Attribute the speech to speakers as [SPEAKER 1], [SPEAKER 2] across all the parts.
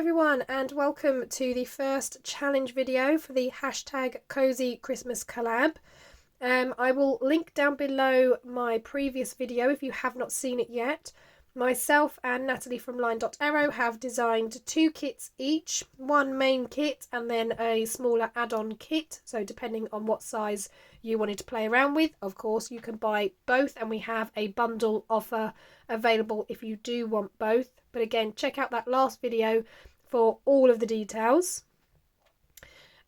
[SPEAKER 1] everyone, and welcome to the first challenge video for the hashtag Cozy Christmas collab. I will link down below my previous video if you have not seen it yet. Myself and Natalie from LineDotArrow have designed 2 kits each, one main kit and then a smaller add-on kit. So depending on what size you wanted to play around with, of course you can buy both, and we have a bundle offer available if you do want both. But again, check out that last video for all of the details.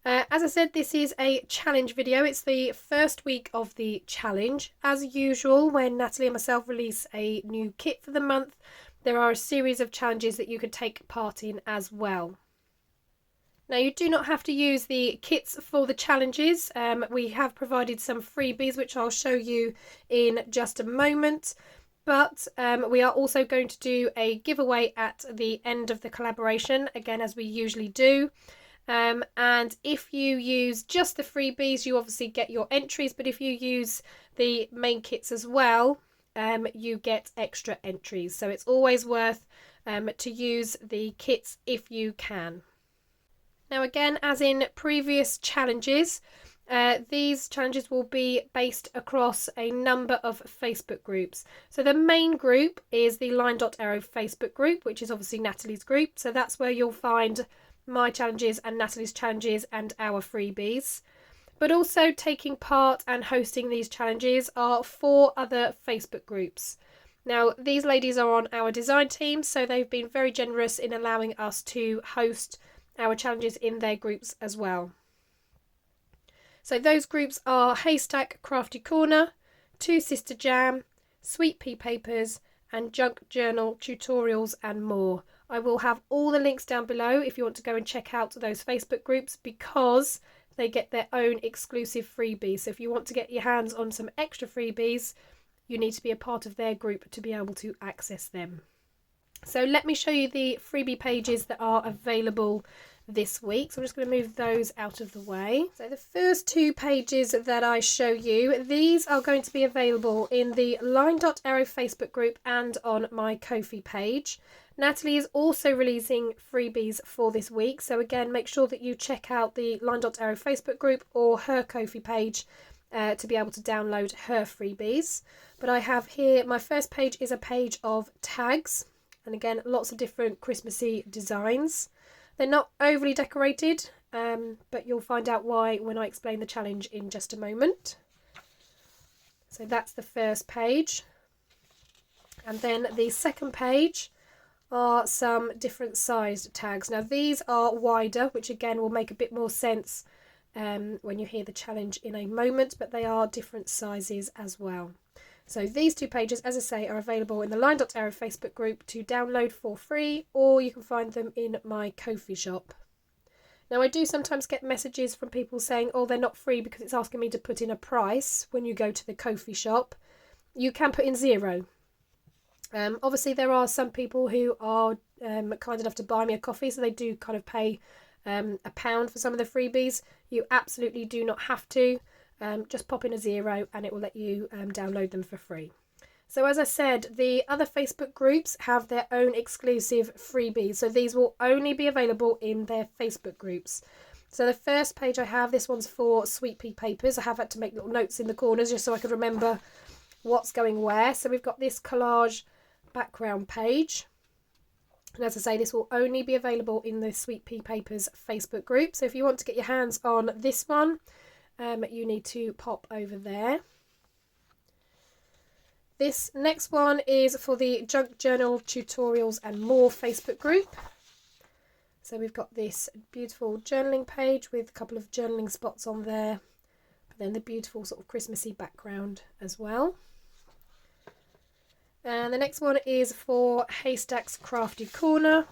[SPEAKER 1] As I said, this is a challenge video. It's the first week of the challenge. As usual, when Natalie and myself release a new kit for the month, there are a series of challenges that you could take part in as well. Now, you do not have to use the kits for the challenges. We have provided some freebies, which I'll show you in just a moment. But we are also going to do a giveaway at the end of the collaboration, again, as we usually do. And if you use just the freebies, you obviously get your entries, but if you use the main kits as well, you get extra entries. So it's always worth to use the kits if you can. Now again, as in previous challenges, these challenges will be based across a number of Facebook groups. So the main group is the LineDotArrow Facebook group, which is obviously Natalie's group. So that's where you'll find my challenges and Natalie's challenges and our freebies. But also taking part and hosting these challenges are 4 other Facebook groups. Now these ladies are on our design team, so they've been very generous in allowing us to host our challenges in their groups as well. So those groups are Haystack, Crafty Corner, 2 Sister Jam, Sweet Pea Papers, and Junk Journal Tutorials and more. I will have all the links down below if you want to go and check out those Facebook groups, because they get their own exclusive freebies. So if you want to get your hands on some extra freebies, you need to be a part of their group to be able to access them. So let me show you the freebie pages that are available this week. So I'm just going to move those out of the way. So the first 2 pages that I show you, these are going to be available in the LineDotArrow Facebook group and on my Kofi page. Natalie is also releasing freebies for this week, so again, make sure that you check out the LineDotArrow Facebook group or her Kofi page to be able to download her freebies. But I have here, my first page is a page of tags, and again, lots of different Christmassy designs. They're not overly decorated, but you'll find out why when I explain the challenge in just a moment. So that's the first page. And then the second page are some different sized tags. Now these are wider, which again will make a bit more sense when you hear the challenge in a moment, but they are different sizes as well. So these 2 pages, as I say, are available in the LineDotArrow Facebook group to download for free, or you can find them in my Kofi shop. Now I do sometimes get messages from people saying, oh, they're not free because it's asking me to put in a price when you go to the Kofi shop. You can put in 0. Obviously there are some people who are kind enough to buy me a coffee, so they do kind of pay £1 for some of the freebies. You absolutely do not have to. Just pop in a 0 and it will let you download them for free. So as I said, the other Facebook groups have their own exclusive freebies. So these will only be available in their Facebook groups. So the first page I have, this one's for Sweet Pea Papers. I have had to make little notes in the corners just so I could remember what's going where. So we've got this collage background page. And as I say, this will only be available in the Sweet Pea Papers Facebook group. So if you want to get your hands on this one, you need to pop over there. This next one is for the Junk Journal Tutorials and More Facebook group. So we've got this beautiful journaling page with a couple of journaling spots on there, but then the beautiful sort of Christmassy background as well. And the next one is for Haystack's Crafty Corner.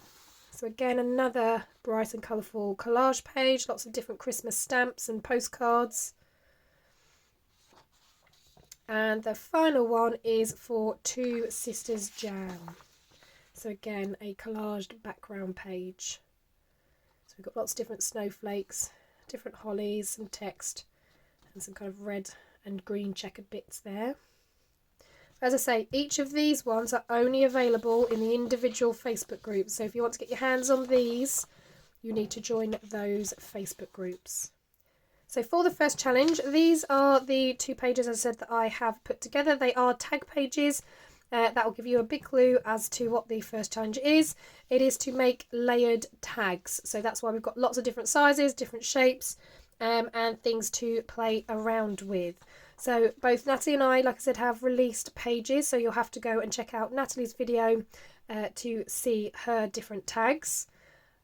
[SPEAKER 1] So again, another bright and colourful collage page, lots of different Christmas stamps and postcards. And the final one is for 2 Sisters Jam. So again, a collaged background page. So we've got lots of different snowflakes, different hollies, some text, and some kind of red and green checkered bits there. As I say, each of these ones are only available in the individual Facebook groups. So if you want to get your hands on these, you need to join those Facebook groups. So for the first challenge, these are the 2 pages, as I said, that I have put together. They are tag pages. That will give you a big clue as to what the first challenge is. It is to make layered tags. So that's why we've got lots of different sizes, different shapes, and things to play around with. So both Natalie and I, like I said, have released pages, so you'll have to go and check out Natalie's video to see her different tags.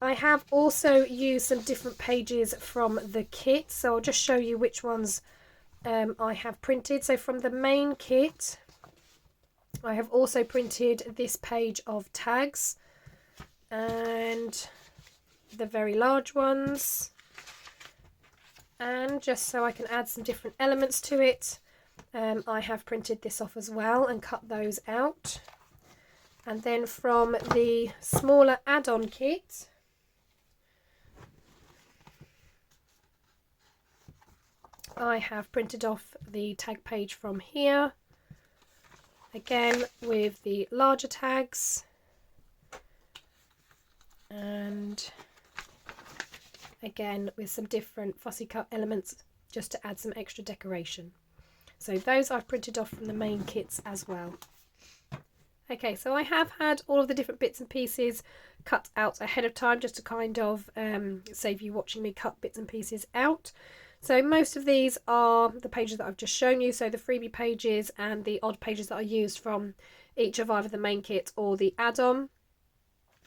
[SPEAKER 1] I have also used some different pages from the kit, so I'll just show you which ones I have printed. So from the main kit, I have also printed this page of tags and the very large ones. And just so I can add some different elements to it, I have printed this off as well and cut those out. And then from the smaller add-on kit, I have printed off the tag page from here, again with the larger tags, and again with some different fussy cut elements just to add some extra decoration. So those I've printed off from the main kits as well. Okay, so I have had all of the different bits and pieces cut out ahead of time just to kind of save you watching me cut bits and pieces out. So most of these are the pages that I've just shown you, so the freebie pages and the odd pages that I used from each of either the main kit or the add-on.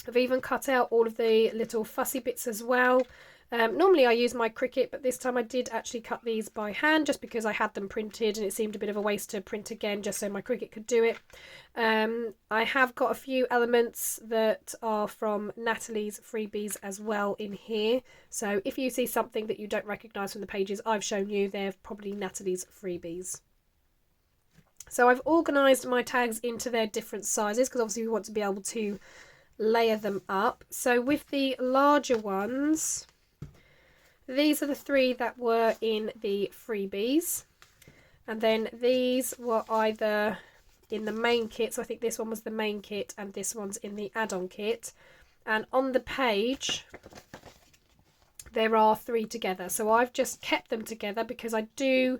[SPEAKER 1] I've even cut out all of the little fussy bits as well. Normally I use my Cricut, but this time I did actually cut these by hand just because I had them printed and it seemed a bit of a waste to print again just so my Cricut could do it. I have got a few elements that are from Natalie's freebies as well in here. So if you see something that you don't recognise from the pages I've shown you, they're probably Natalie's freebies. So I've organised my tags into their different sizes because obviously we want to be able to layer them up. So with the larger ones, these are the 3 that were in the freebies, and then these were either in the main kit, so I think this one was the main kit and this one's in the add-on kit, and on the page there are 3 together, so I've just kept them together because I do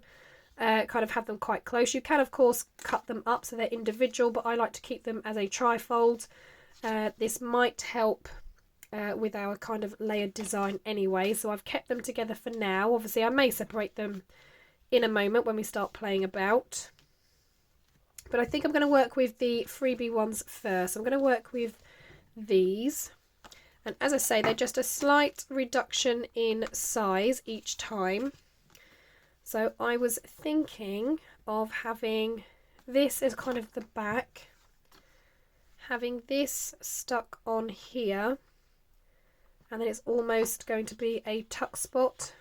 [SPEAKER 1] kind of have them quite close. You can of course cut them up so they're individual, but I like to keep them as a trifold. This might help with our kind of layered design anyway, so I've kept them together for now. Obviously I may separate them in a moment when we start playing about, but I think I'm going to work with the freebie ones first. I'm going to work with these, and as I say, they're just a slight reduction in size each time. So I was thinking of having this as kind of the back, having this stuck on here, and then it's almost going to be a tuck spot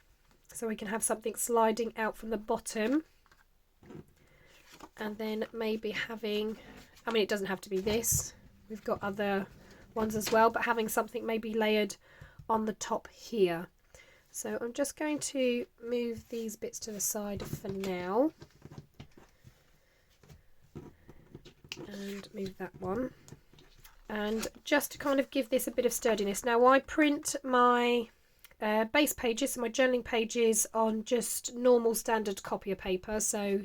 [SPEAKER 1] so we can have something sliding out from the bottom, and then maybe having, I mean it doesn't have to be this, we've got other ones as well, but having something maybe layered on the top here. So I'm just going to move these bits to the side for now and move that one. And just to kind of give this a bit of sturdiness. Now I print my base pages, so my journaling pages, on just normal standard copier paper. So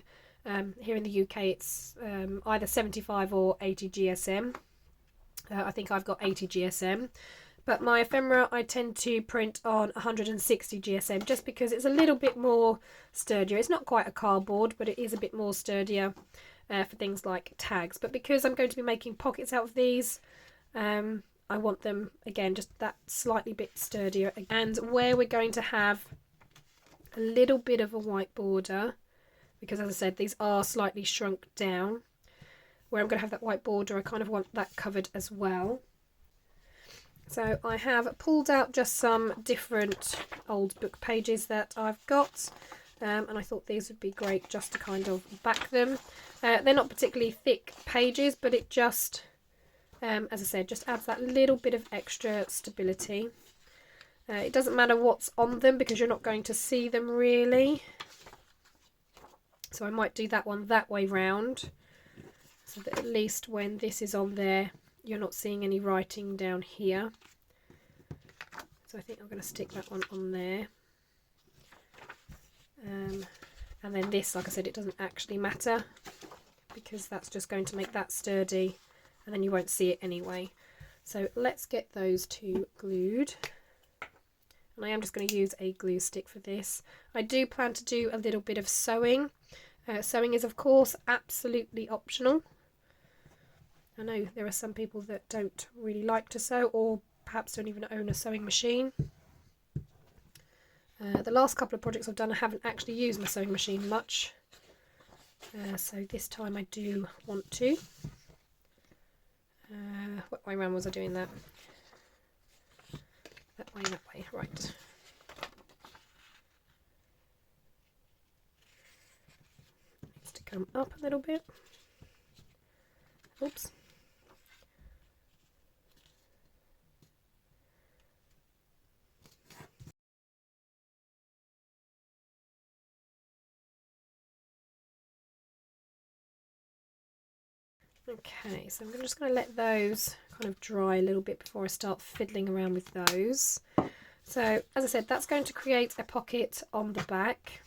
[SPEAKER 1] here in the UK it's either 75 or 80 GSM. I think I've got 80 GSM. But my ephemera I tend to print on 160 GSM just because it's a little bit more sturdier. It's not quite a cardboard, but it is a bit more sturdier for things like tags. But because I'm going to be making pockets out of these, I want them again just that slightly bit sturdier. And where we're going to have a little bit of a white border, because as I said these are slightly shrunk down, where I'm going to have that white border I kind of want that covered as well. So I have pulled out just some different old book pages that I've got, and I thought these would be great just to kind of back them. They're not particularly thick pages, but it just, as I said, just adds that little bit of extra stability. It doesn't matter what's on them because you're not going to see them really. So I might do that one that way round. so that at least when this is on there, you're not seeing any writing down here. So I think I'm going to stick that one on there. And then this, like I said, it doesn't actually matter because that's just going to make that sturdy and then you won't see it anyway. So let's get those two glued. And I am just going to use a glue stick for this. I do plan to do a little bit of sewing. Sewing is of course absolutely optional. I know there are some people that don't really like to sew or perhaps don't even own a sewing machine. The last couple of projects I've done I haven't actually used my sewing machine much. So this time I do want to. What way around was I doing that? That way, right. Needs to come up a little bit. Oops. Okay, so I'm just going to let those kind of dry a little bit before I start fiddling around with those. So, as I said, that's going to create a pocket on the back.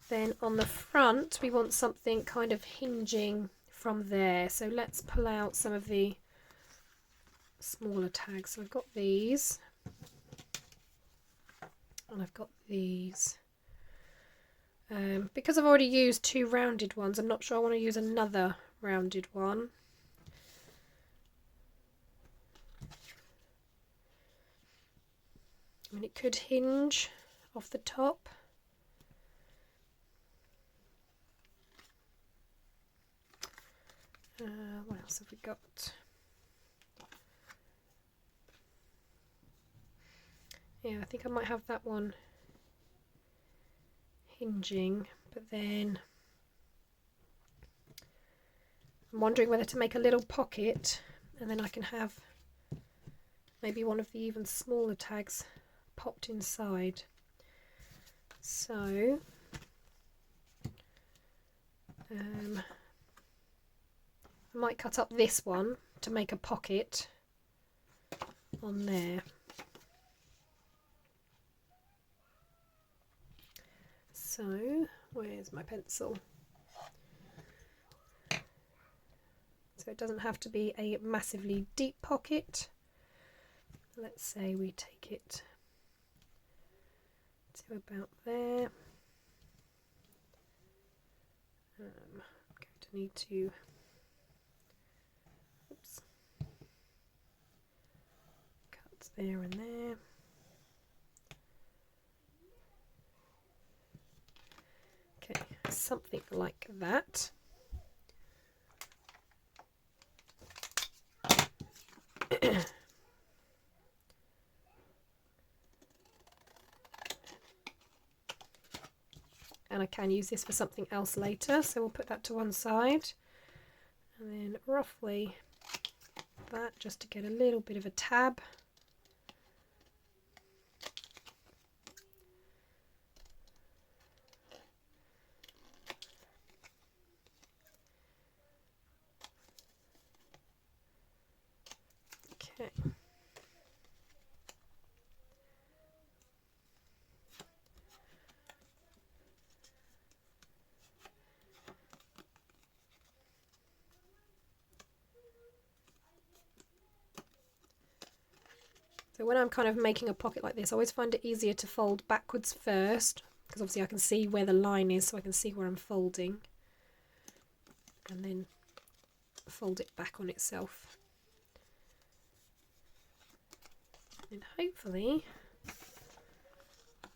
[SPEAKER 1] Then on the front, we want something kind of hinging from there. So let's pull out some of the smaller tags. So I've got these. And I've got these. Because I've already used two rounded ones, I'm not sure I want to use another rounded one. I mean, it could hinge off the top. What else have we got? Yeah, I think I might have that one hinging, but then I'm wondering whether to make a little pocket and then I can have maybe one of the even smaller tags popped inside. So I might cut up this one to make a pocket on there. So where's my pencil? So it doesn't have to be a massively deep pocket. Let's say we take it to about there. I'm going to need to cut there and there. Okay, something like that. And I can use this for something else later, so we'll put that to one side. And then roughly that, just to get a little bit of a tab. Okay. So when I'm kind of making a pocket like this, I always find it easier to fold backwards first, because obviously I can see where the line is, so I can see where I'm folding, and then fold it back on itself. And hopefully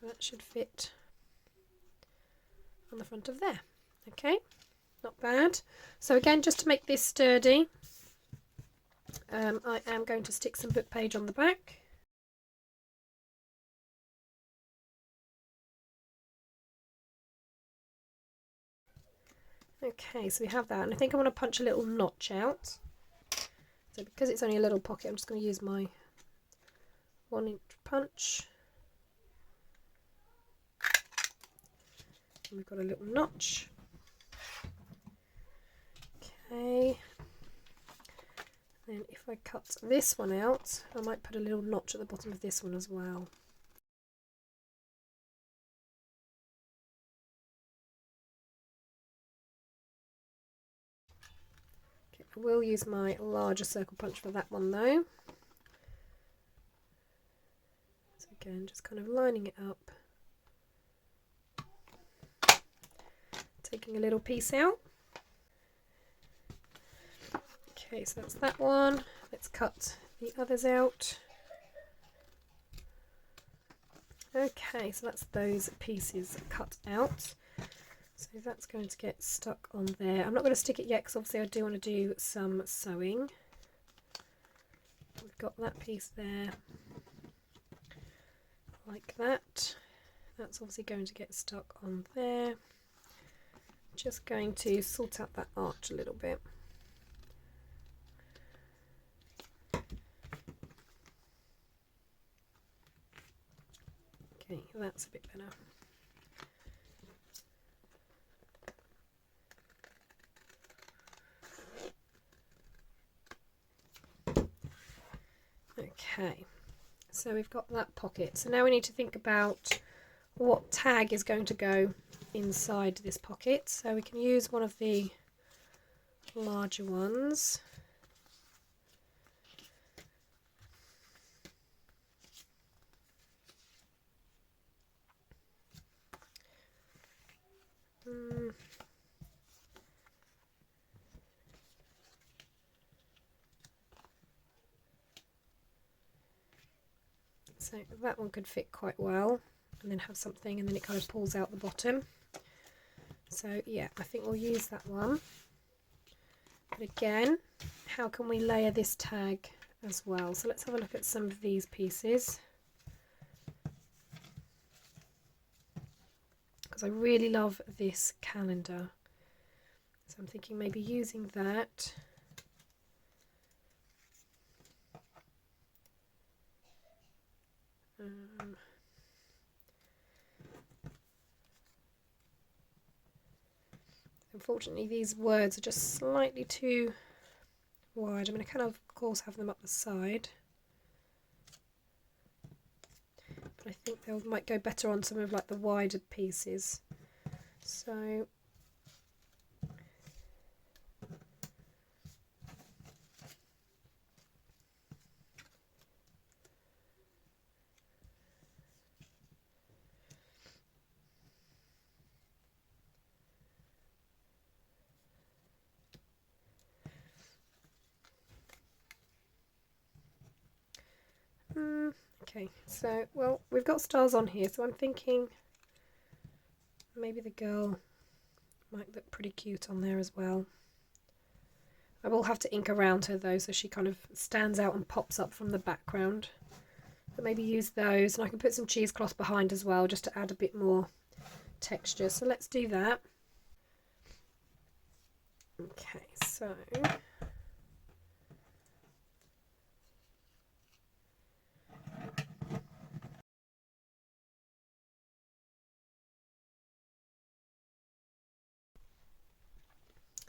[SPEAKER 1] that should fit on the front of there. Okay, not bad. So again, just to make this sturdy, I am going to stick some book page on the back. Okay, so we have that, and I think I want to punch a little notch out. So because it's only a little pocket, I'm just going to use my 1-inch punch. And we've got a little notch. Okay, then if I cut this one out, I might put a little notch at the bottom of this one as well. Okay, I will use my larger circle punch for that one though. So again, just kind of lining it up. Taking a little piece out. Okay, so that's that one. Let's cut the others out. Okay, so that's those pieces cut out. So that's going to get stuck on there. I'm not going to stick it yet because obviously I do want to do some sewing. We've got that piece there, like that. That's obviously going to get stuck on there. Just going to sort out that arch a little bit. Okay, that's a bit better. Okay, so we've got that pocket. So now we need to think about what tag is going to go inside this pocket. So we can use one of the larger ones. So that one could fit quite well, and then have something, and then it kind of pulls out the bottom. So yeah, I think we'll use that one. But again, how can we layer this tag as well? So let's have a look at some of these pieces, because I really love this calendar. So I'm thinking maybe using that. Unfortunately, these words are just slightly too wide. I'm going to kind of course, have them up the side. But I think they might go better on some of like the wider pieces. So okay, so well, we've got stars on here, so I'm thinking maybe the girl might look pretty cute on there as well. I will have to ink around her though, so she kind of stands out and pops up from the background. But maybe use those, and I can put some cheesecloth behind as well, just to add a bit more texture. So let's do that. Okay, so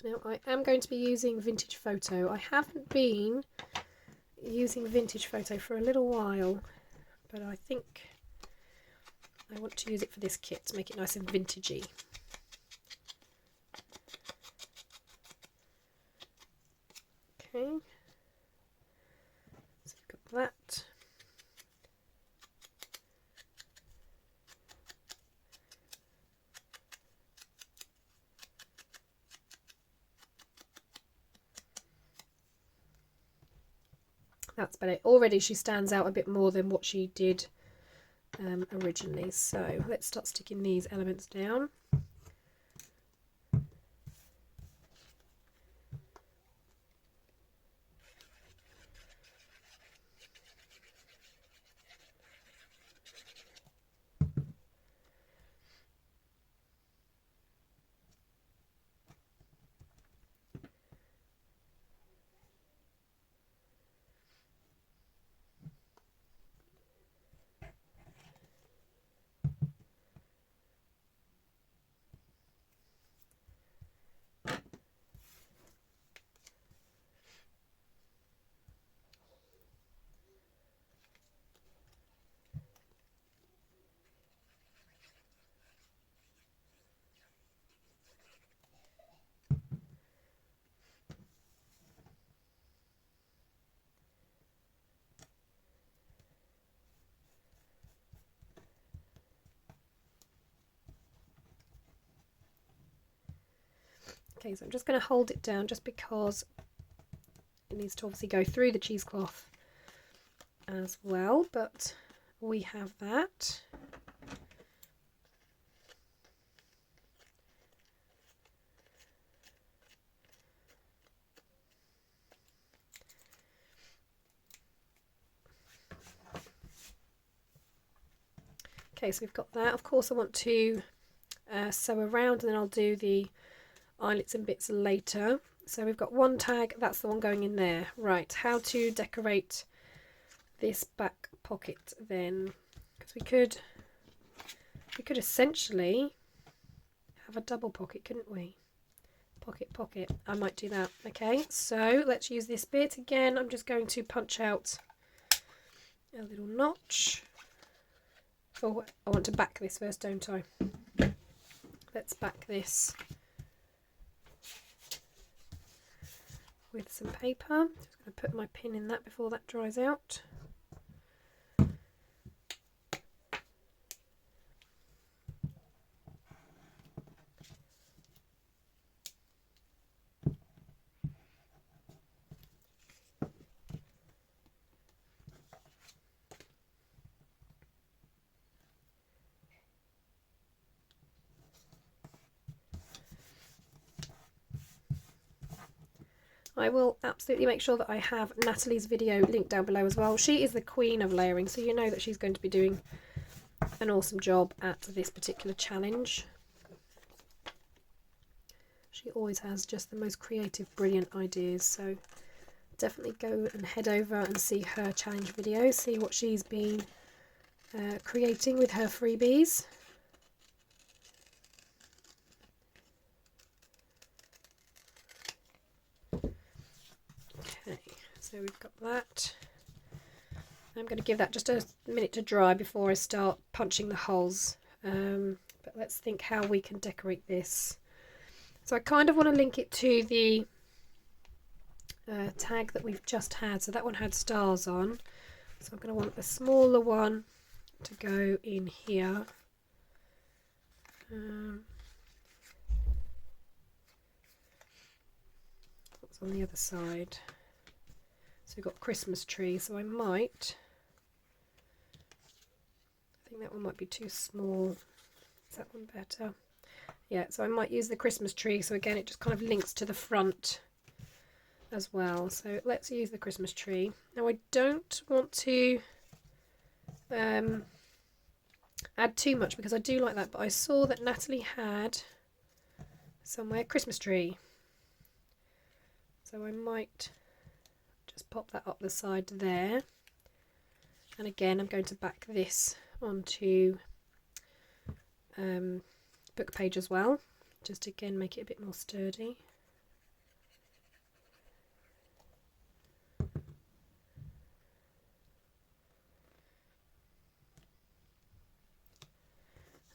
[SPEAKER 1] now I am going to be using vintage photo. I haven't been using vintage photo for a little while, but I think I want to use it for this kit to make it nice and vintagey. Okay, so we've got that. That's better. Already she stands out a bit more than what she did originally. So let's start sticking these elements down. Okay, so I'm just going to hold it down just because it needs to obviously go through the cheesecloth as well, but we have that. Okay, so we've got that. Of course I want to sew around, and then I'll do the eyelets and bits later. So we've got one tag, that's the one going in there. Right, how to decorate this back pocket then, because we could essentially have a double pocket, couldn't we? Pocket, I might do that. Okay, so let's use this bit again. I'm just going to punch out a little notch. Oh, I want to back this first, don't I? Let's back this with some paper. Just going to put my pin in that before that dries out. I will absolutely make sure that I have Nathalie's video linked down below as well. She is the queen of layering, so you know that she's going to be doing an awesome job at this particular challenge. She always has just the most creative, brilliant ideas, so definitely go and head over and see her challenge video, see what she's been creating with her freebies. Okay, so we've got that. I'm going to give that just a minute to dry before I start punching the holes. But let's think how we can decorate this. So I kind of want to link it to the tag that we've just had. So that one had stars on. So I'm going to want a smaller one to go in here. What's on the other side? So we've got Christmas tree, so I think that one might be too small. Is that one better? Yeah, so I might use the Christmas tree, so again it just kind of links to the front as well. So let's use the Christmas tree. Now I don't want to add too much because I do like that, but I saw that Nathalie had somewhere Christmas tree. So I might just pop that up the side there. And again, I'm going to back this onto book page as well, just again make it a bit more sturdy.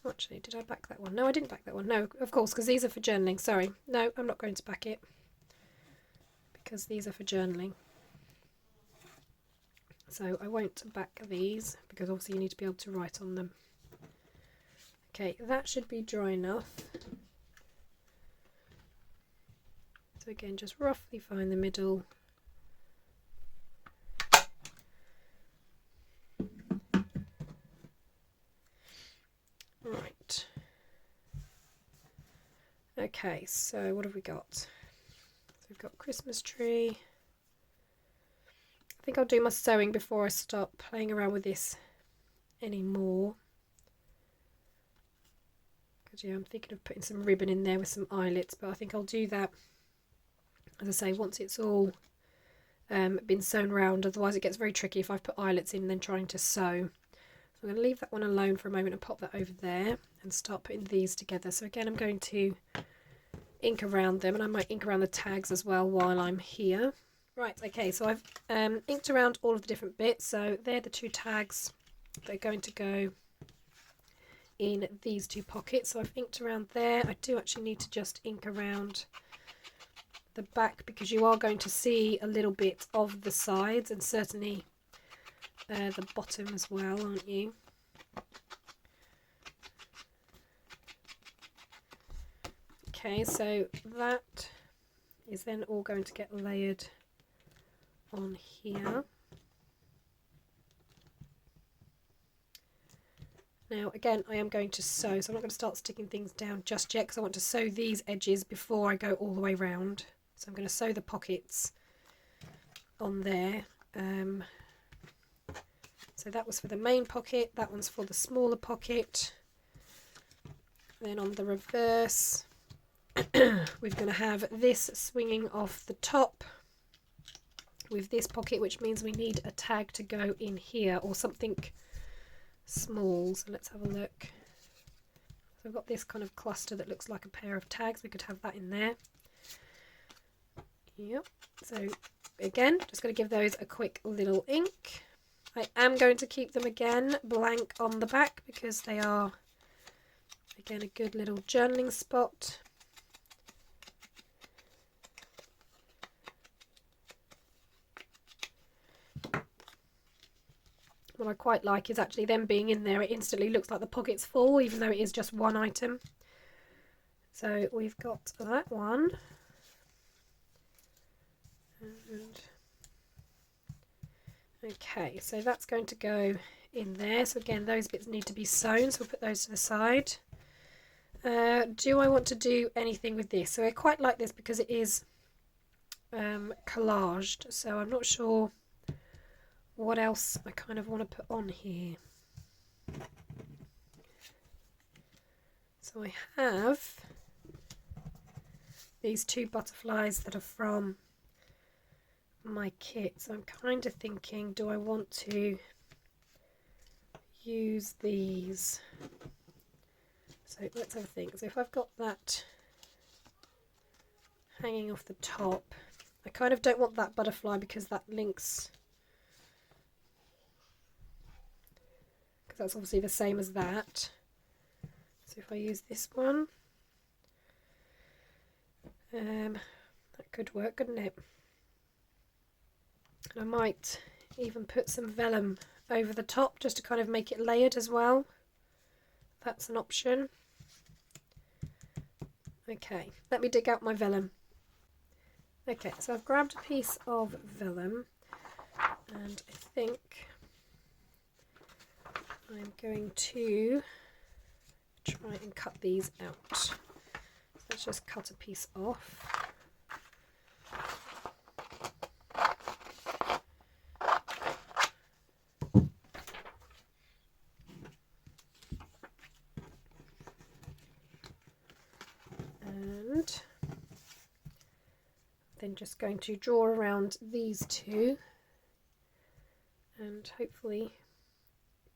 [SPEAKER 1] Actually, did I back that one? No, I didn't back that one. No, of course, because these are for journaling. Sorry. No, I'm not going to back it because these are for journaling. So I won't back these because obviously you need to be able to write on them. Okay, that should be dry enough. So again, just roughly find the middle. Right. Okay, so what have we got? So we've got Christmas tree. I think I'll do my sewing before I start playing around with this anymore. Because yeah, I'm thinking of putting some ribbon in there with some eyelets, but I think I'll do that, as I say, once it's all been sewn round. Otherwise it gets very tricky if I put eyelets in and then trying to sew. So I'm going to leave that one alone for a moment and pop that over there and start putting these together. So again, I'm going to ink around them, and I might ink around the tags as well while I'm here. Right, okay, so I've inked around all of the different bits. So they're the two tags. They're going to go in these two pockets. So I've inked around there. I do actually need to just ink around the back because you are going to see a little bit of the sides and certainly the bottom as well, aren't you? Okay, so that is then all going to get layered on here. Now again, I am going to sew, so I'm not going to start sticking things down just yet because I want to sew these edges before I go all the way round. So I'm going to sew the pockets on there. So that was for the main pocket, that one's for the smaller pocket. Then on the reverse, we're going to have this swinging off the top with this pocket, which means we need a tag to go in here or something small. So let's have a look. So I've got this kind of cluster that looks like a pair of tags. We could have that in there. Yep. So again, just going to give those a quick little ink. I am going to keep them again blank on the back because they are, again, a good little journaling spot. What I quite like is actually them being in there. It instantly looks like the pocket's full, even though it is just one item. So we've got that one. And okay, so that's going to go in there. So again, those bits need to be sewn, so we'll put those to the side. Do I want to do anything with this? So I quite like this because it is collaged, so I'm not sure what else I kind of want to put on here. So I have these two butterflies that are from my kit, so I'm kind of thinking, do I want to use these? So let's have a think. So if I've got that hanging off the top, I kind of don't want that butterfly because that links, because that's obviously the same as that. So if I use this one, that could work, couldn't it? And I might even put some vellum over the top just to kind of make it layered as well. That's an option. Okay, let me dig out my vellum. Okay, so I've grabbed a piece of vellum and I think I'm going to try and cut these out. So let's just cut a piece off. And then just going to draw around these two and hopefully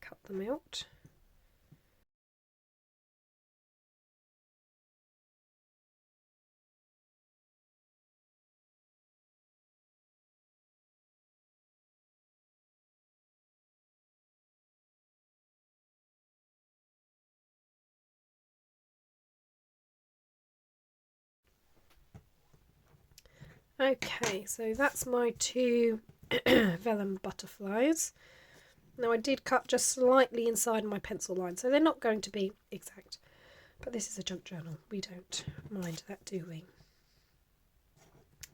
[SPEAKER 1] cut them out. Okay, so that's my two vellum butterflies. Now I did cut just slightly inside my pencil line, so they're not going to be exact. But this is a junk journal. We don't mind that, do we?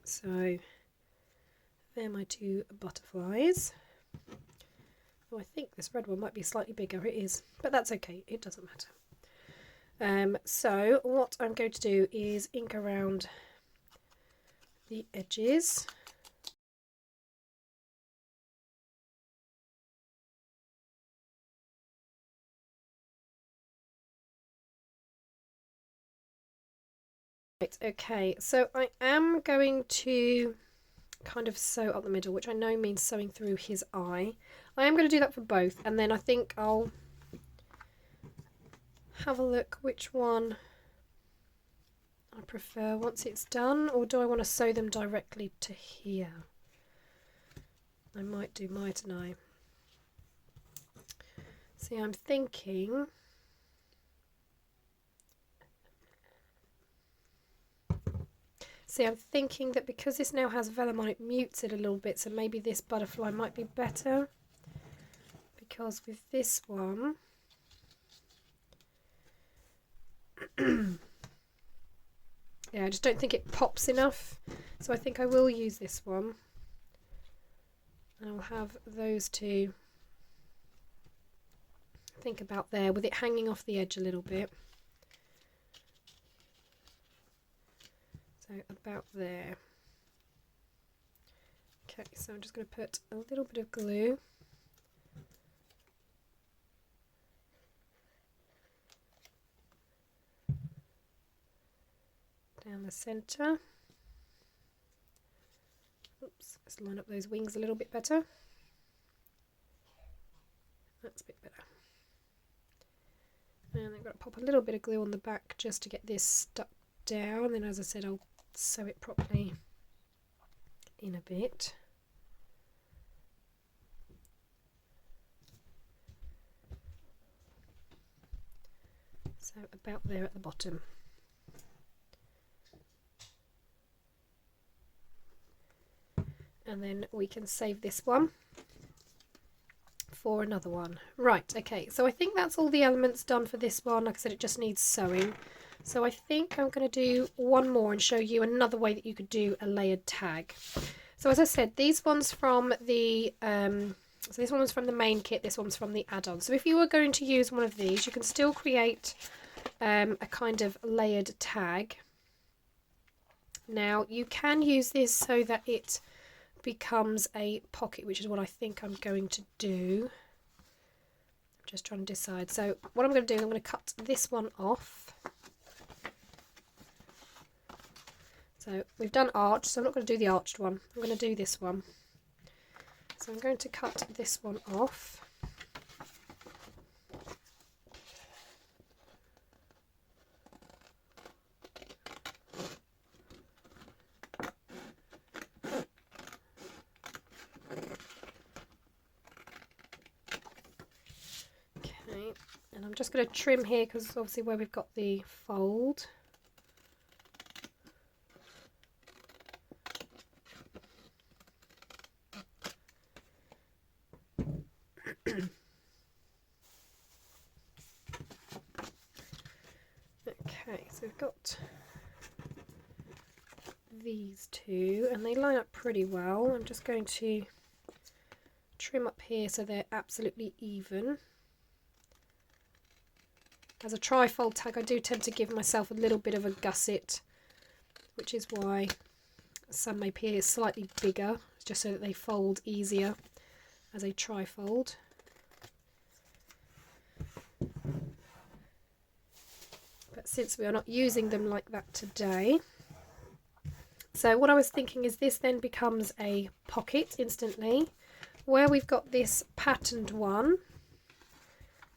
[SPEAKER 1] So they're my two butterflies. Oh, I think this red one might be slightly bigger. It is, but that's okay. It doesn't matter. So what I'm going to do is ink around the edges. Right, okay, so I am going to kind of sew up the middle, which I know means sewing through his eye. I am going to do that for both, and then I think I'll have a look which one I prefer once it's done, or do I want to sew them directly to here? I might do, mightn't I? See, I'm thinking that because this now has vellum on, it mutes it a little bit, so maybe this butterfly might be better, because with this one Yeah, I just don't think it pops enough. So I think I will use this one. And I'll have those two, think about there, with it hanging off the edge a little bit. So about there. Okay, so I'm just going to put a little bit of glue. Down the centre. Oops, let's line up those wings a little bit better. That's a bit better. And I've got to pop a little bit of glue on the back just to get this stuck down. And then, as I said, I'll sew it properly in a bit. So about there at the bottom. And then we can save this one for another one. Right, okay, so I think that's all the elements done for this one. Like I said, it just needs sewing. So I think I'm going to do one more and show you another way that you could do a layered tag. So as I said, these ones from the so this one was from the main kit, this one's from the add-on. So if you were going to use one of these, you can still create a kind of layered tag. Now you can use this so that it becomes a pocket, which is what I think I'm going to do. I'm just trying to decide. So what I'm going to do, I'm going to cut this one off. So we've done arch, so I'm not going to do the arched one. I'm going to do this one. So I'm going to cut this one off. Okay, and I'm just going to trim here because obviously where we've got the fold. Okay, so we've got these two and they line up pretty well. I'm just going to trim up here so they're absolutely even. As a tri-fold tag, I do tend to give myself a little bit of a gusset, which is why some may appear slightly bigger, just so that they fold easier as a tri-fold. But since we are not using them like that today, so what I was thinking is this then becomes a pocket instantly. Where we've got this patterned one,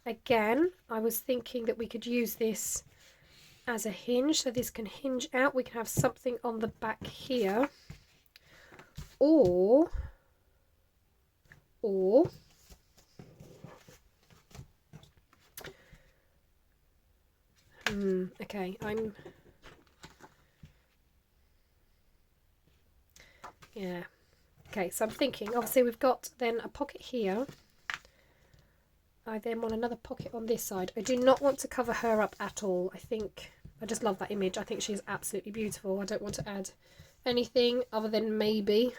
[SPEAKER 1] again, I was thinking that we could use this as a hinge, so this can hinge out. We can have something on the back here, or okay, yeah, okay, so I'm thinking, obviously we've got then a pocket here. I then want another pocket on this side. I do not want to cover her up at all. I think, I just love that image. I think she's absolutely beautiful. I don't want to add anything other than maybe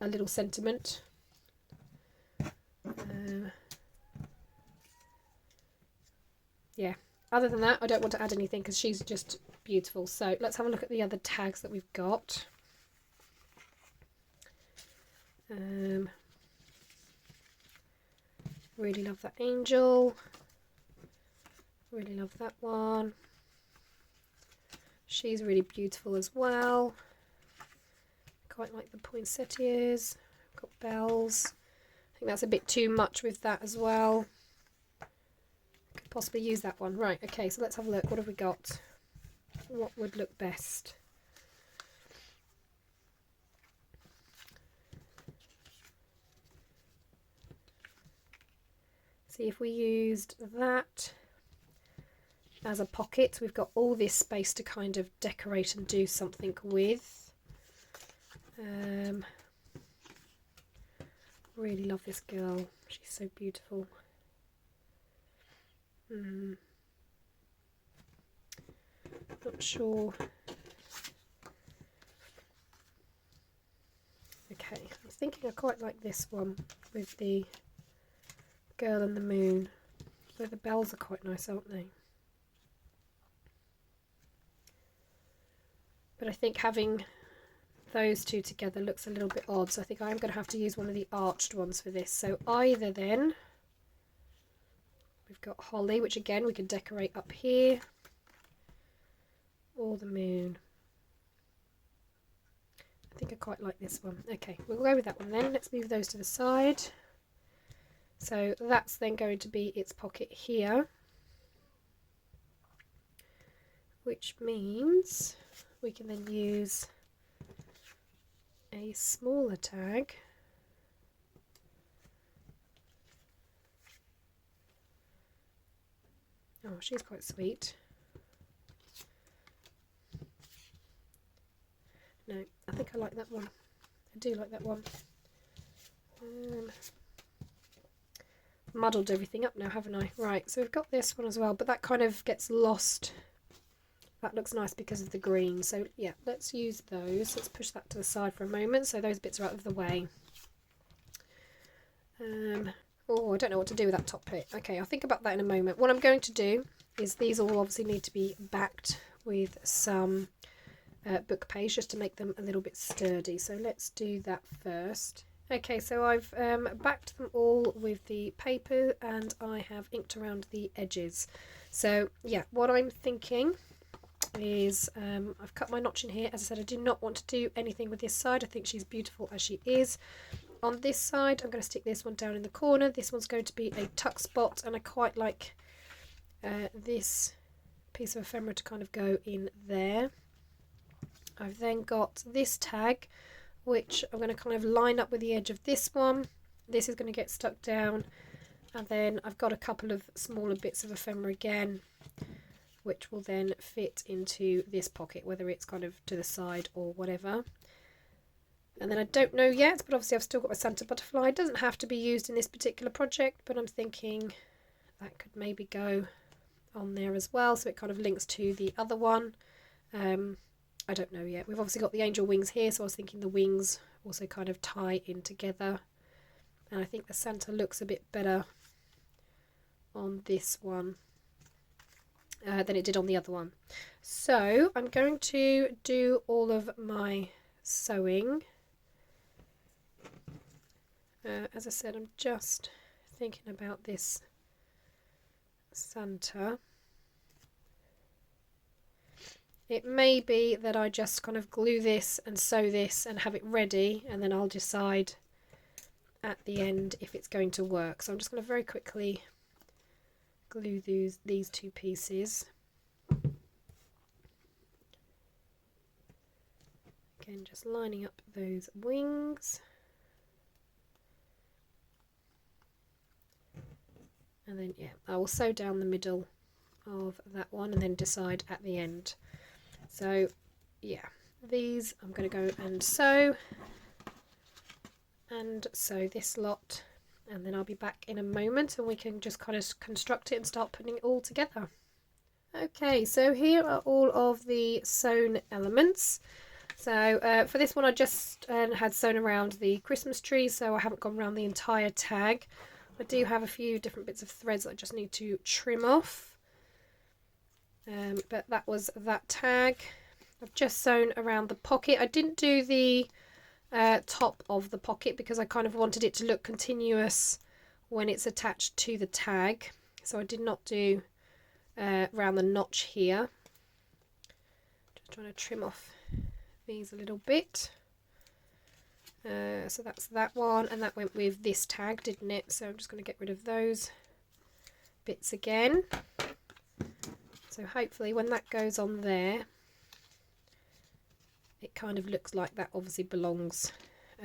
[SPEAKER 1] a little sentiment. Yeah, other than that, I don't want to add anything because she's just beautiful. So let's have a look at the other tags that we've got. Really love that angel. Really love that one. She's really beautiful as well. Quite like the poinsettias. Got bells. I think that's a bit too much with that as well. Could possibly use that one. Right, okay, so let's have a look. What have we got? What would look best? See, if we used that as a pocket, we've got all this space to kind of decorate and do something with. Really love this girl. She's so beautiful. Not sure. Okay, I'm thinking I quite like this one with the girl and the moon. Though the bells are quite nice, aren't they? But I think having those two together looks a little bit odd, so I think I'm going to have to use one of the arched ones for this. So either then, we've got holly, which again we can decorate up here, or the moon. I think I quite like this one. Okay, we'll go with that one then. Let's move those to the side. So that's then going to be its pocket here, which means we can then use a smaller tag oh, she's quite sweet. No, I think I like that one. I do like that one. Muddled everything up now, haven't I? Right, so we've got this one as well, but that kind of gets lost. That looks nice because of the green. So yeah, let's use those. Let's push that to the side for a moment so those bits are out of the way. Oh, I don't know what to do with that top bit. Okay, I'll think about that in a moment. What I'm going to do is these all obviously need to be backed with some book page just to make them a little bit sturdy. So let's do that first. Okay, so I've backed them all with the paper and I have inked around the edges. So yeah, what I'm thinking is I've cut my notch in here. As I said, I do not want to do anything with this side. I think she's beautiful as she is. On this side, I'm going to stick this one down in the corner. This one's going to be a tuck spot, and I quite like this piece of ephemera to kind of go in there. I've then got this tag, which I'm going to kind of line up with the edge of this one. This is going to get stuck down, and then I've got a couple of smaller bits of ephemera again, which will then fit into this pocket, whether it's kind of to the side or whatever. And then I don't know yet, but obviously I've still got my Santa butterfly. It doesn't have to be used in this particular project, but I'm thinking that could maybe go on there as well, so it kind of links to the other one. I don't know yet. We've obviously got the angel wings here, so I was thinking the wings also kind of tie in together. And I think the Santa looks a bit better on this one than it did on the other one. So I'm going to do all of my sewing. As I said, I'm just thinking about this Santa. It may be that I just kind of glue this and sew this and have it ready, and then I'll decide at the end if it's going to work. So I'm just going to very quickly glue these two pieces. Again, just lining up those wings. And then, yeah, I will sew down the middle of that one and then decide at the end. So, yeah, these I'm going to go and sew this lot, and then I'll be back in a moment and we can just kind of construct it and start putting it all together. Okay, so here are all of the sewn elements. So for this one I just had sewn around the Christmas tree, so I haven't gone around the entire tag. I do have a few different bits of threads that I just need to trim off. But that was that tag. I've just sewn around the pocket. I didn't do the top of the pocket because I kind of wanted it to look continuous when it's attached to the tag. So I did not do around the notch here. Just trying to trim off these a little bit. So that's that one, and that went with this tag, didn't it? So I'm just going to get rid of those bits again. So hopefully when that goes on there, it kind of looks like that obviously belongs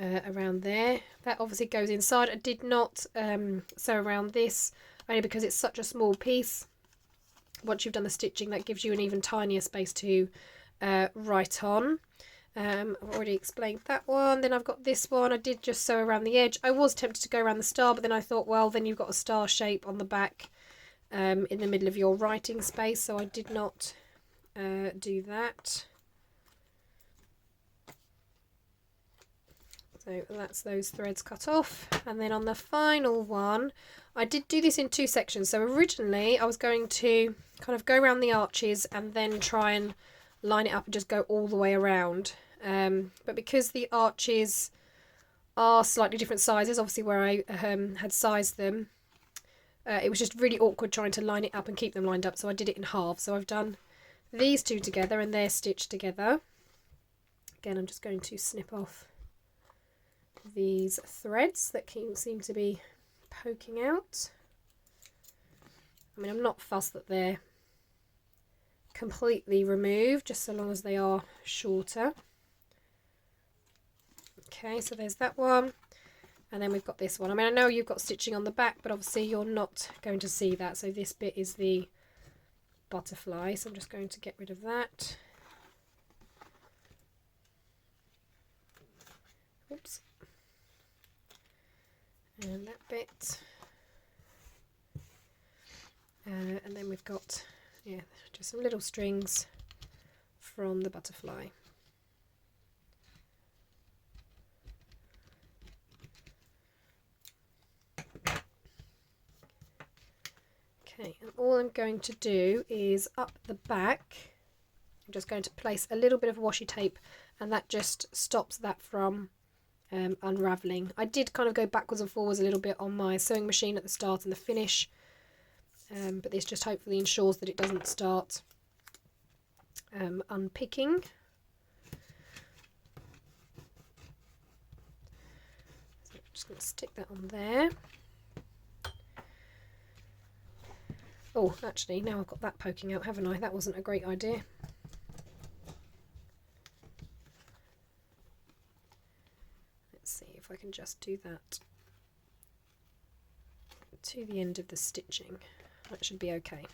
[SPEAKER 1] around there. That obviously goes inside. I did not sew around this, only because it's such a small piece. Once you've done the stitching, that gives you an even tinier space to write on. I've already explained that one. Then I've got this one. I did just sew around the edge. I was tempted to go around the star, but then I thought, well, then you've got a star shape on the back in the middle of your writing space, so I did not do that. So that's those threads cut off. And then on the final one, I did do this in 2 sections. So originally I was going to kind of go around the arches and then try and line it up and just go all the way around. But because the arches are slightly different sizes, obviously where I had sized them, it was just really awkward trying to line it up and keep them lined up. So I did it in half. So I've done these 2 together and they're stitched together. Again, I'm just going to snip off these threads that seem to be poking out. I mean, I'm not fussed that they're completely removed, just so long as they are shorter. Okay, so there's that one. And then we've got this one. I mean, I know you've got stitching on the back, but obviously you're not going to see that. So this bit is the butterfly. So I'm just going to get rid of that. Oops. And that bit. And then we've got, yeah, just some little strings from the butterfly. Okay, and all I'm going to do is up the back, I'm just going to place a little bit of washi tape, and that just stops that from unravelling. I did kind of go backwards and forwards a little bit on my sewing machine at the start and the finish, but this just hopefully ensures that it doesn't start unpicking. So I'm just going to stick that on there. Oh, actually, now I've got that poking out, haven't I? That wasn't a great idea. Let's see if I can just do that to the end of the stitching. That should be okay.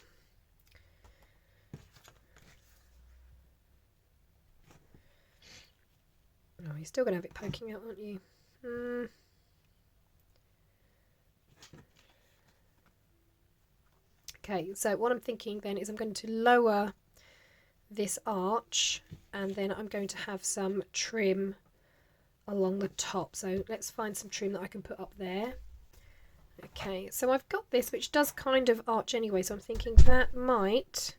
[SPEAKER 1] Oh, you're still going to have it poking out, aren't you? Okay, so what I'm thinking then is I'm going to lower this arch, and then I'm going to have some trim along the top. So let's find some trim that I can put up there. Okay, so I've got this, which does kind of arch anyway, so I'm thinking that might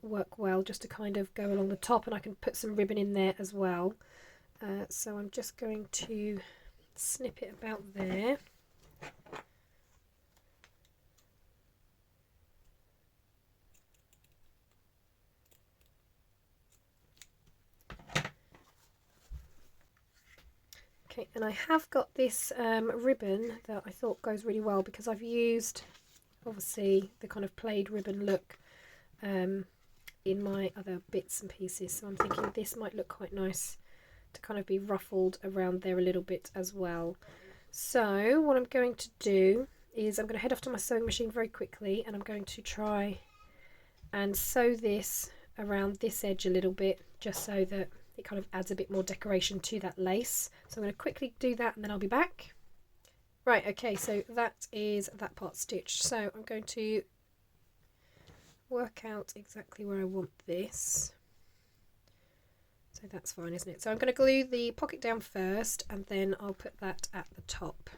[SPEAKER 1] work well just to kind of go along the top, and I can put some ribbon in there as well. So I'm just going to snip it about there. Okay, and I have got this ribbon that I thought goes really well, because I've used obviously the kind of plaid ribbon look in my other bits and pieces, so I'm thinking this might look quite nice to kind of be ruffled around there a little bit as well. So what I'm going to do is I'm going to head off to my sewing machine very quickly, and I'm going to try and sew this around this edge a little bit, just so that it kind of adds a bit more decoration to that lace. So I'm going to quickly do that, and then I'll be back. Right, okay, so that is that part stitched. So I'm going to work out exactly where I want this. So that's fine, isn't it? So I'm going to glue the pocket down first, and then I'll put that at the top.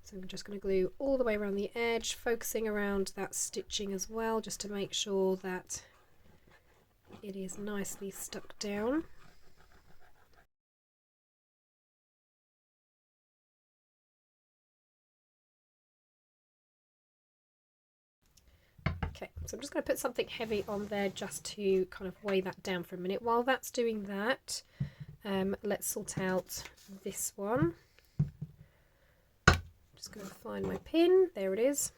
[SPEAKER 1] So I'm just going to glue all the way around the edge, focusing around that stitching as well, just to make sure that it is nicely stuck down. Okay, so I'm just going to put something heavy on there just to kind of weigh that down for a minute. While that's doing that, let's sort out this one. Just going to find my pin. There it is.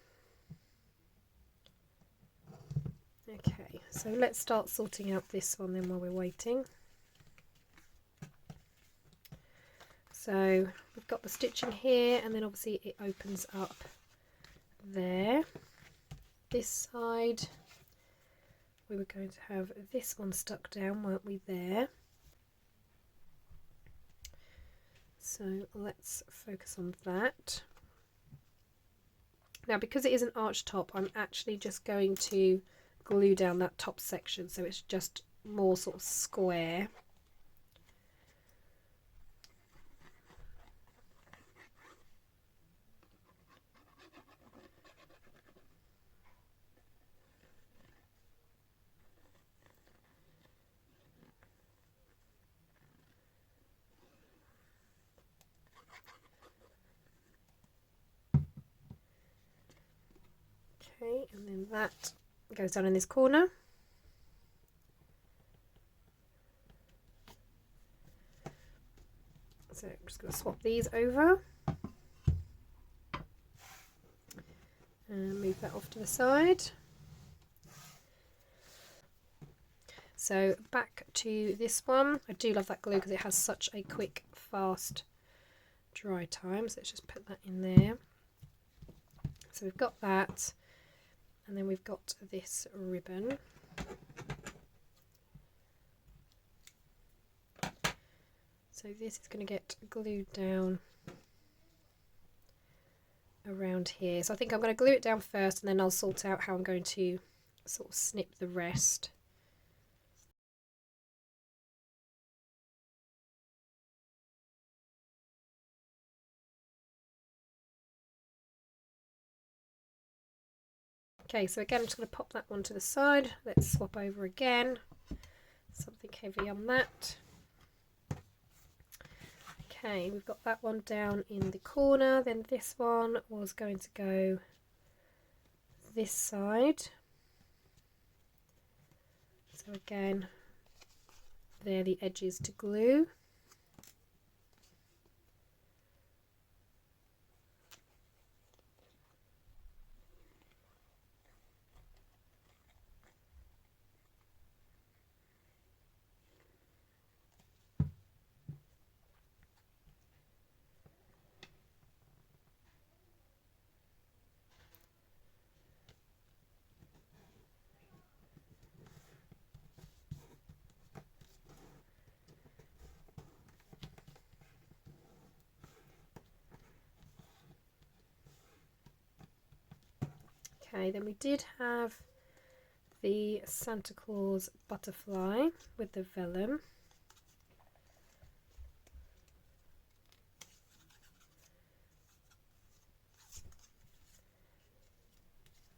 [SPEAKER 1] Okay, so let's start sorting out this one then while we're waiting. So we've got the stitching here, and then obviously it opens up there. This side we were going to have this one stuck down, weren't we, there? So let's focus on that. Now, because it is an arch top, I'm actually just going to glue down that top section so it's just more sort of square. Okay, and then that goes down in this corner. So I'm just going to swap these over and move that off to the side. So back to this one. I do love that glue because it has such a quick, fast dry time. So let's just put that in there. So we've got that, and then we've got this ribbon. So this is going to get glued down around here. So I think I'm going to glue it down first, and then I'll sort out how I'm going to sort of snip the rest. Okay, so again, I'm just going to pop that one to the side. Let's swap over again. Something heavy on that. Okay, we've got that one down in the corner. Then this one was going to go this side. So again, they're the edges to glue. Okay, then we did have the Santa Claus butterfly with the vellum.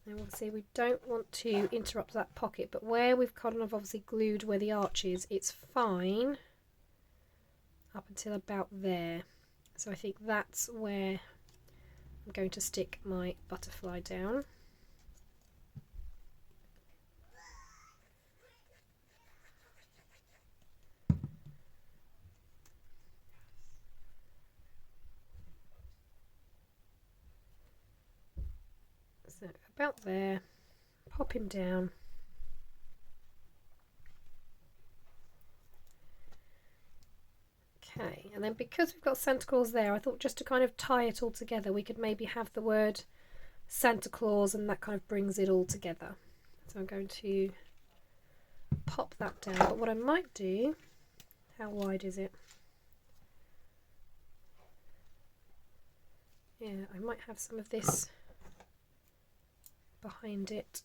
[SPEAKER 1] Now obviously we don't want to interrupt that pocket, but where we've kind of obviously glued where the arch is, it's fine up until about there. So I think that's where I'm going to stick my butterfly down. So about there, pop him down. Okay, and then because we've got Santa Claus there, I thought just to kind of tie it all together, we could maybe have the word Santa Claus, and that kind of brings it all together. So I'm going to pop that down, but what I might do, how wide is it? Yeah, I might have some of this behind it.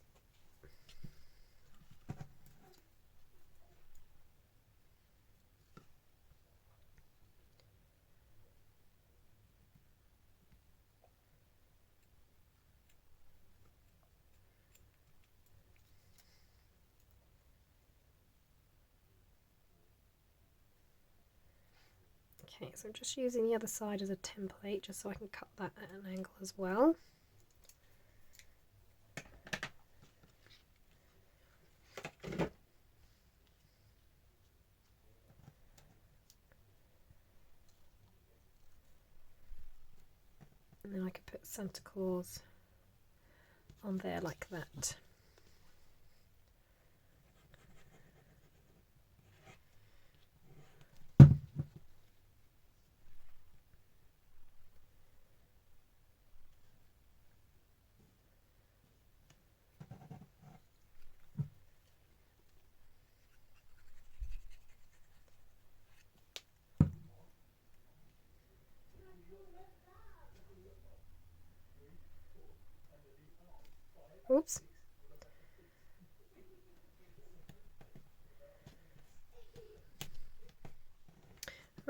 [SPEAKER 1] Okay, so I'm just using the other side as a template just so I can cut that at an angle as well. And then I could put Santa Claus on there like that.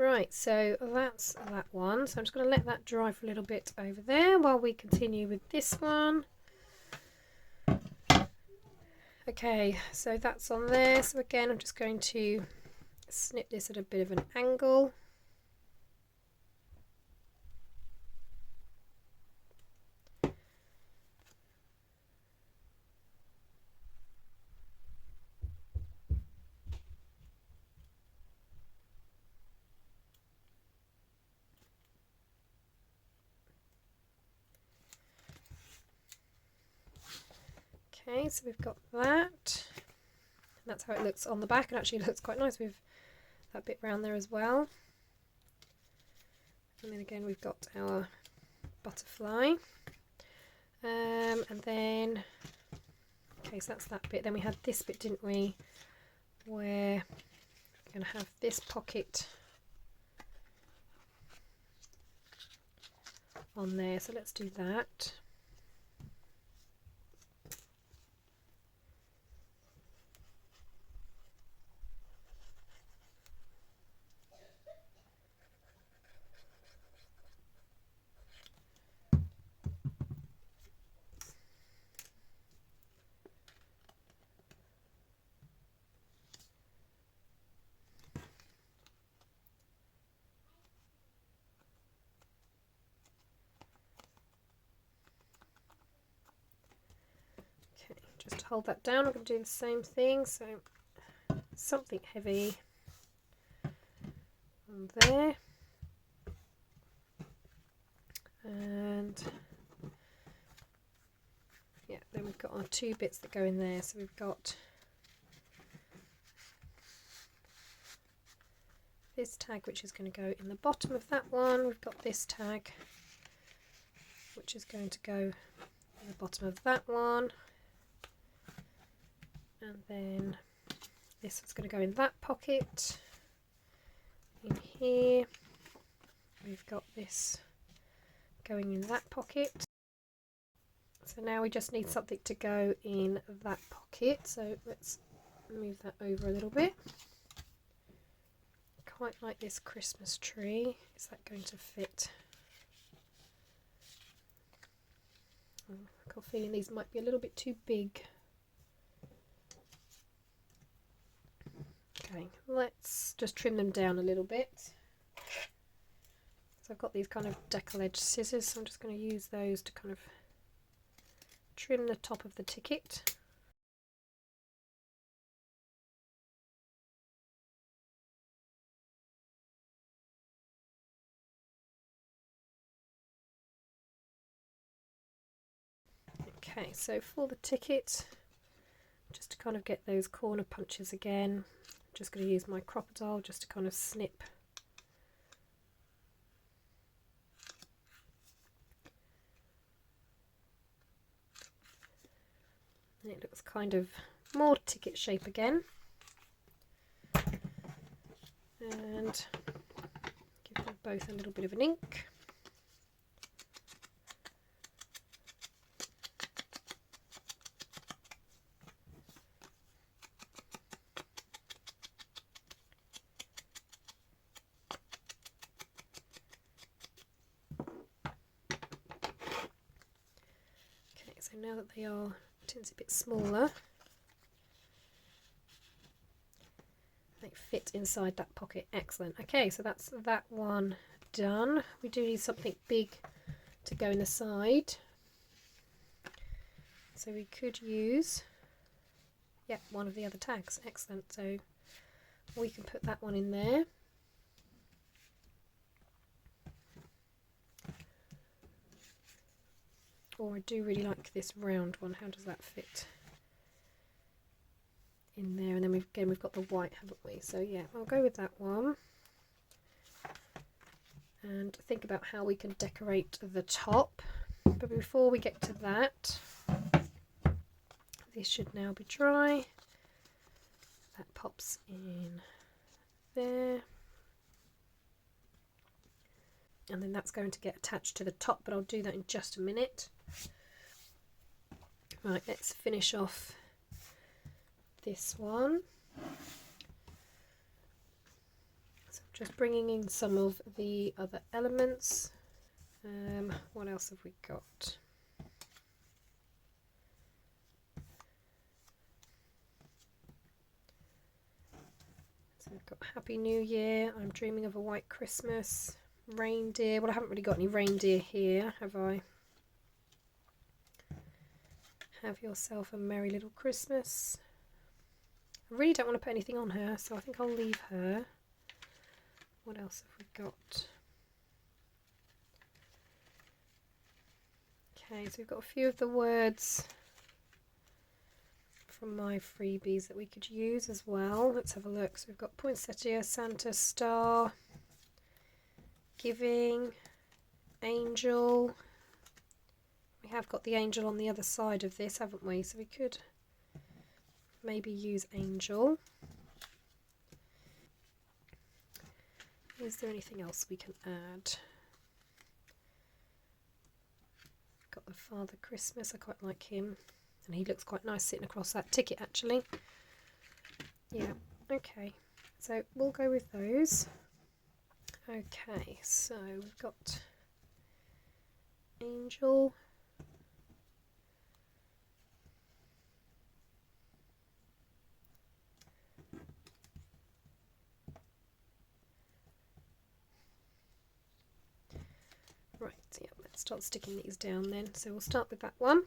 [SPEAKER 1] Right, so that's that one. So I'm just going to let that dry for a little bit over there while we continue with this one. Okay, so that's on there. So again, I'm just going to snip this at a bit of an angle. Okay, so we've got that. And that's how it looks on the back, and actually it looks quite nice with that bit round there as well. And then again we've got our butterfly. And then, okay, so that's that bit. Then we had this bit, didn't we, where we're going to have this pocket on there. So let's do that. Just to hold that down, I'm going to do the same thing, so something heavy on there, and yeah, then we've got our two bits that go in there. So we've got this tag which is going to go in the bottom of that one, we've got this tag which is going to go in the bottom of that one, and then this is going to go in that pocket. In here we've got this going in that pocket. So now we just need something to go in that pocket, so let's move that over a little bit. Quite like this Christmas tree. Is that going to fit? I've got a feeling these might be a little bit too big. Okay, let's just trim them down a little bit. So I've got these kind of decal edge scissors, so I'm just going to use those to kind of trim the top of the ticket. Okay, so for the ticket, just to kind of get those corner punches again, I'm just going to use my crocodile just to kind of snip and it looks kind of more ticket shape again, and give them both a little bit of an ink. So now that they are a bit smaller, they fit inside that pocket. Excellent. Okay, so that's that one done. We do need something big to go in the side, so we could use, yeah, one of the other tags. Excellent. So we can put that one in there. Or I do really like this round one. How does that fit in there? And then we've got the white, haven't we? So yeah, I'll go with that one. And think about how we can decorate the top. But before we get to that, this should now be dry. That pops in there. And then that's going to get attached to the top, but I'll do that in just a minute. Right, let's finish off this one. So I'm Just bringing in some of the other elements. What else have we got? So we've got Happy New Year, I'm dreaming of a white Christmas, reindeer. Well, I haven't really got any reindeer here, have I? Have yourself a merry little Christmas. I really don't want to put anything on her, so I think I'll leave her. What else have we got? Okay, so we've got a few of the words from my freebies that we could use as well. Let's have a look. So we've got poinsettia, Santa, star, giving, angel. We have got the angel on the other side of this, haven't we? So we could maybe use angel. Is there anything else we can add? Got the Father Christmas, I quite like him. And he looks quite nice sitting across that ticket actually. Yeah, okay. So we'll go with those. Okay, so we've got angel. Right, yeah, let's start sticking these down then. So we'll start with that one.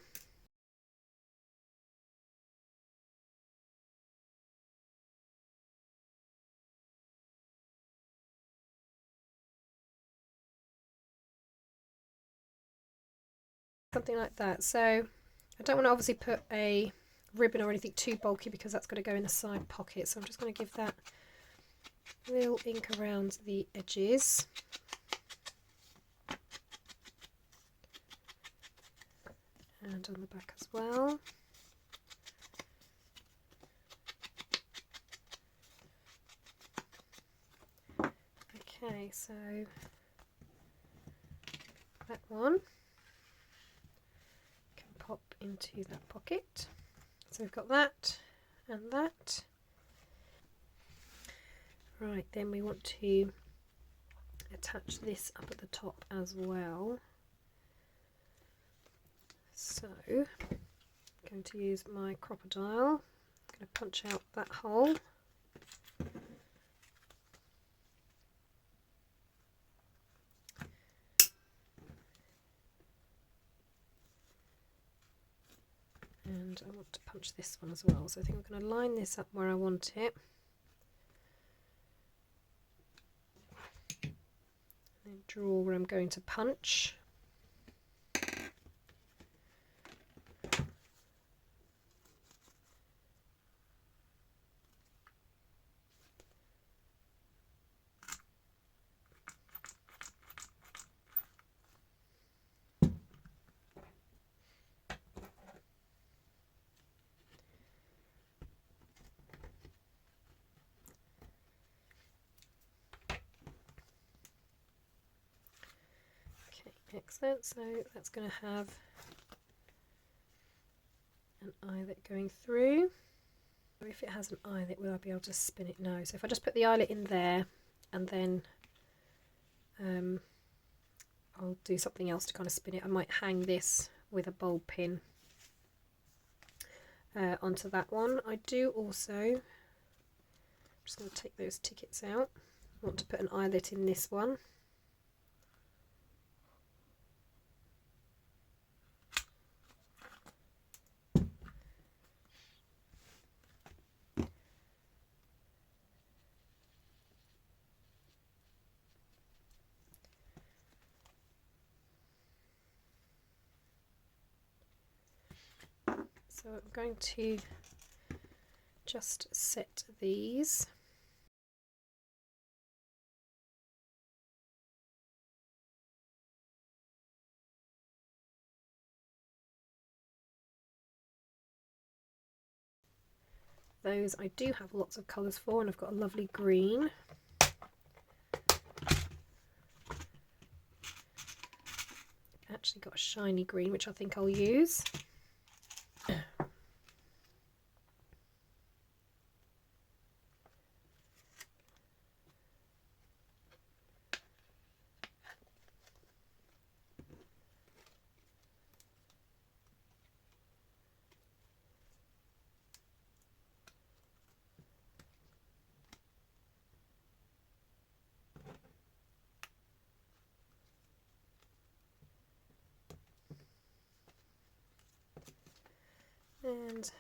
[SPEAKER 1] Something like that. So I don't want to obviously put a ribbon or anything too bulky because that's going to go in the side pocket. So I'm just going to give that little ink around the edges. And on the back as well. Okay, so that one can pop into that pocket. So we've got that and that. Right, then we want to attach this up at the top as well. So I'm going to use my crocodile. I'm going to punch out that hole. And I want to punch this one as well. So I think I'm going to line this up where I want it. And draw where I'm going to punch. Excellent, so that's going to have an eyelet going through. If it has an eyelet, will I be able to spin it? No. So if I just put the eyelet in there and then I'll do something else to kind of spin it. I might hang this with a bulb pin onto that one. I do also, I'm just going to take those tickets out. I want to put an eyelet in this one. So I'm going to just set these. Those I do have lots of colours for, and I've got a lovely green. Actually got a shiny green which I think I'll use. And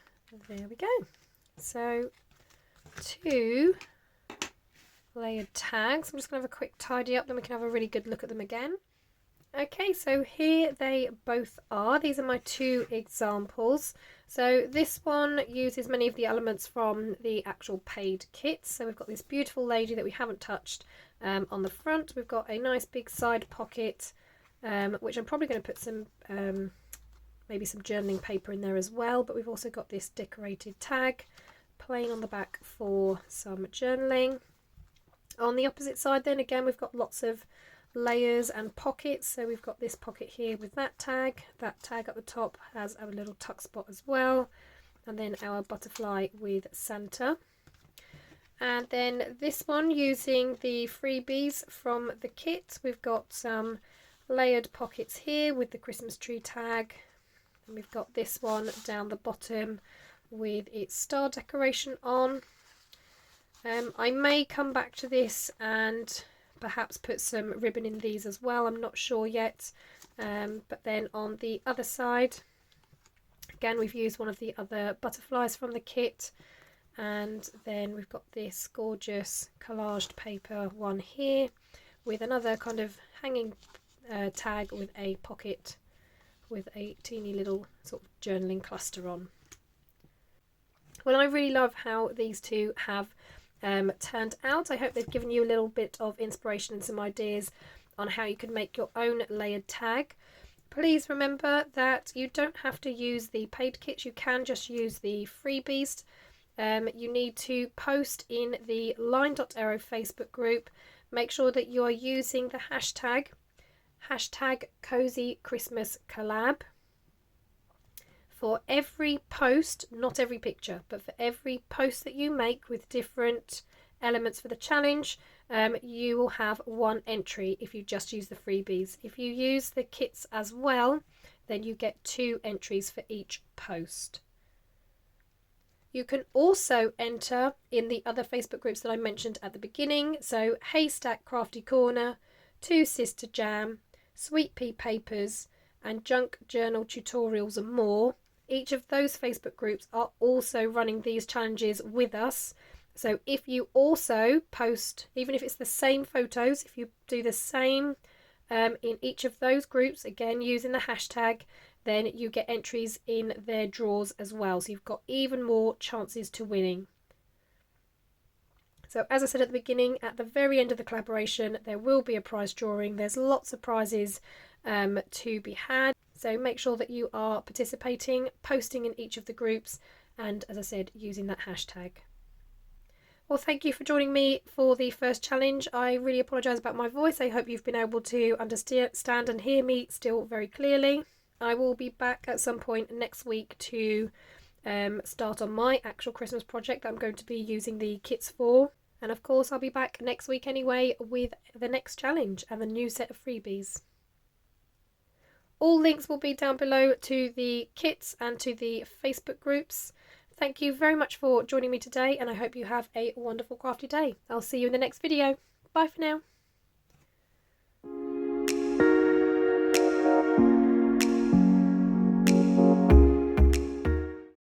[SPEAKER 1] there we go. So 2 layered tags. I'm just going to have a quick tidy up, then we can have a really good look at them again. Okay, so here they both are. These are my 2 examples. So this one uses many of the elements from the actual paid kits. So we've got this beautiful lady that we haven't touched on the front. We've got a nice big side pocket, which I'm probably going to put some maybe some journaling paper in there as well. But we've also got this decorated tag, plain on the back for some journaling. On the opposite side then, again, we've got lots of layers and pockets. So we've got this pocket here with that tag at the top has a little tuck spot as well, and then our butterfly with Santa. And then this one, using the freebies from the kit, we've got some layered pockets here with the Christmas tree tag, and we've got this one down the bottom with its star decoration on. I may come back to this and perhaps put some ribbon in these as well, I'm not sure yet. But then on the other side, again, we've used one of the other butterflies from the kit, and then we've got this gorgeous collaged paper one here with another kind of hanging tag with a pocket with a teeny little sort of journaling cluster on. Well, I really love how these 2 have turned out. I hope they've given you a little bit of inspiration and some ideas on how you can make your own layered tag. Please remember that you don't have to use the paid kits, you can just use the freebies. You need to post in the LineDotArrow Facebook group. Make sure that you are using the hashtag Cozy Christmas Collab. For every post, not every picture, but for every post that you make with different elements for the challenge, you will have 1 entry if you just use the freebies. If you use the kits as well, then you get 2 entries for each post. You can also enter in the other Facebook groups that I mentioned at the beginning. So Haystack Crafty Corner, 2 Sister Jam, Sweet Pea Papers, and Junk Journal Tutorials and more. Each of those Facebook groups are also running these challenges with us. So if you also post, even if it's the same photos, if you do the same in each of those groups, again using the hashtag, then you get entries in their draws as well. So you've got even more chances to winning. So as I said at the beginning, at the very end of the collaboration, there will be a prize drawing. There's lots of prizes to be had. So make sure that you are participating, posting in each of the groups, and as I said, using that hashtag. Well, thank you for joining me for the first challenge. I really apologise about my voice. I hope you've been able to understand and hear me still very clearly. I will be back at some point next week to start on my actual Christmas project that I'm going to be using the kits for. And of course, I'll be back next week anyway with the next challenge and the new set of freebies. All links will be down below to the kits and to the Facebook groups. Thank you very much for joining me today, and I hope you have a wonderful crafty day. I'll see you in the next video. Bye for now.